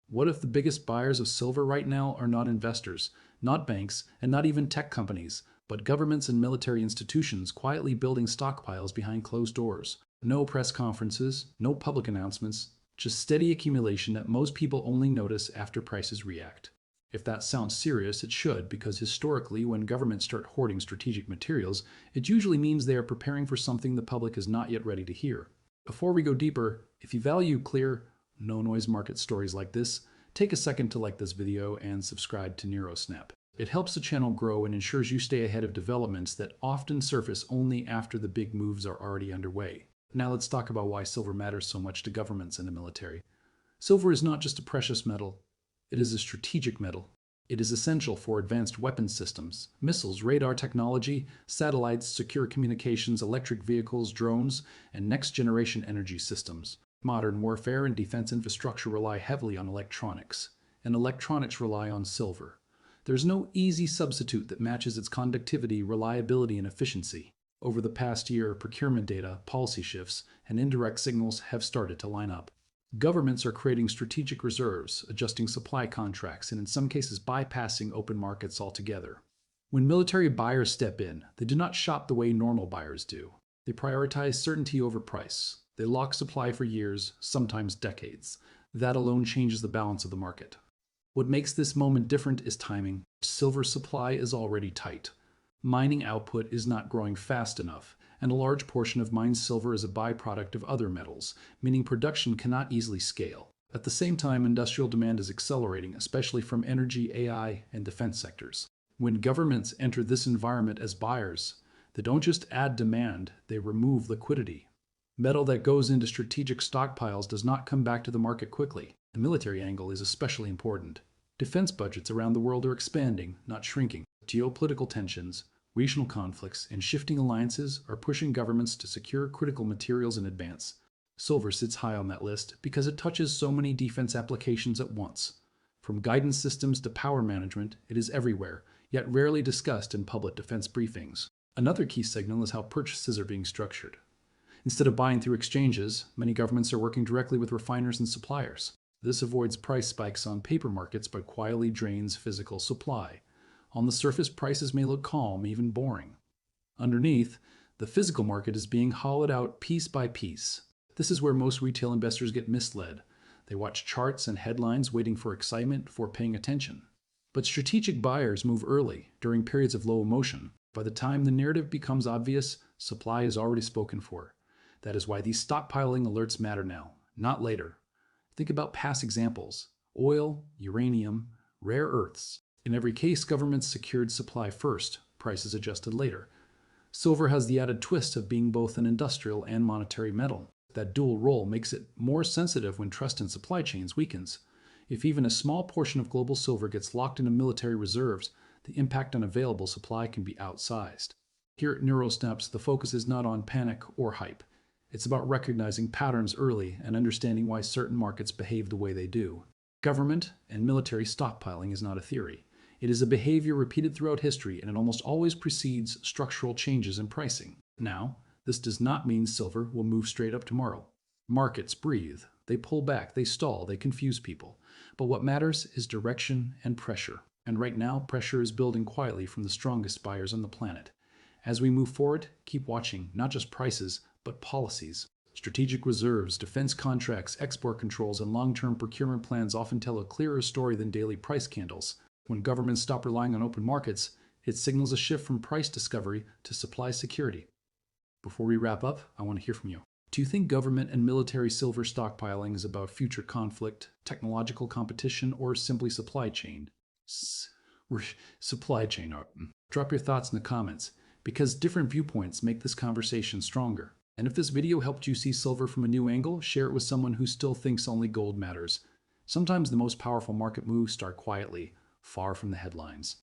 What if the biggest buyers of silver right now are not investors, not banks, and not even tech companies, but governments and military institutions quietly building stockpiles behind closed doors? No press conferences, no public announcements, just steady accumulation that most people only notice after prices react. If that sounds serious, it should, because historically, when governments start hoarding strategic materials, it usually means they are preparing for something the public is not yet ready to hear. Before we go deeper, if you value clear, no-noise market stories like this, take a second to like this video and subscribe to NeuroSnap. It helps the channel grow and ensures you stay ahead of developments that often surface only after the big moves are already underway. Now let's talk about why silver matters so much to governments and the military. Silver is not just a precious metal, it is a strategic metal. It is essential for advanced weapons systems, missiles, radar technology, satellites, secure communications, electric vehicles, drones, and next-generation energy systems. Modern warfare and defense infrastructure rely heavily on electronics, and electronics rely on silver. There's no easy substitute that matches its conductivity, reliability, and efficiency. Over the past year, procurement data, policy shifts, and indirect signals have started to line up. Governments are creating strategic reserves, adjusting supply contracts, and in some cases bypassing open markets altogether. When military buyers step in, they do not shop the way normal buyers do. They prioritize certainty over price. They lock supply for years, sometimes decades. That alone changes the balance of the market. What makes this moment different is timing. Silver supply is already tight. Mining output is not growing fast enough, and a large portion of mined silver is a byproduct of other metals, meaning production cannot easily scale. At the same time, industrial demand is accelerating, especially from energy, AI, and defense sectors. When governments enter this environment as buyers, they don't just add demand, they remove liquidity. Metal that goes into strategic stockpiles does not come back to the market quickly. The military angle is especially important. Defense budgets around the world are expanding, not shrinking. Geopolitical tensions, regional conflicts, and shifting alliances are pushing governments to secure critical materials in advance. Silver sits high on that list because it touches so many defense applications at once. From guidance systems to power management, it is everywhere, yet rarely discussed in public defense briefings. Another key signal is how purchases are being structured. Instead of buying through exchanges, many governments are working directly with refiners and suppliers. This avoids price spikes on paper markets but quietly drains physical supply. On the surface, prices may look calm, even boring. Underneath, the physical market is being hollowed out piece by piece. This is where most retail investors get misled. They watch charts and headlines waiting for excitement before paying attention. But strategic buyers move early, during periods of low emotion. By the time the narrative becomes obvious, supply is already spoken for. That is why these stockpiling alerts matter now, not later. Think about past examples: oil, uranium, rare earths. In every case, governments secured supply first, prices adjusted later. Silver has the added twist of being both an industrial and monetary metal. That dual role makes it more sensitive when trust in supply chains weakens. If even a small portion of global silver gets locked into military reserves, the impact on available supply can be outsized. Here at NeuroSnapx, the focus is not on panic or hype. It's about recognizing patterns early and understanding why certain markets behave the way they do. Government and military stockpiling is not a theory. It is a behavior repeated throughout history, and it almost always precedes structural changes in pricing. Now, this does not mean silver will move straight up tomorrow. Markets breathe. They pull back, they stall, they confuse people. But what matters is direction and pressure. And right now, pressure is building quietly from the strongest buyers on the planet. As we move forward, keep watching not just prices, but policies. Strategic reserves, defense contracts, export controls, and long-term procurement plans often tell a clearer story than daily price candles. When governments stop relying on open markets, it signals a shift from price discovery to supply security. Before we wrap up, I want to hear from you. Do you think government and military silver stockpiling is about future conflict, technological competition, or simply supply chain? Supply chain. Drop your thoughts in the comments, because different viewpoints make this conversation stronger. And if this video helped you see silver from a new angle, share it with someone who still thinks only gold matters. Sometimes the most powerful market moves start quietly, far from the headlines.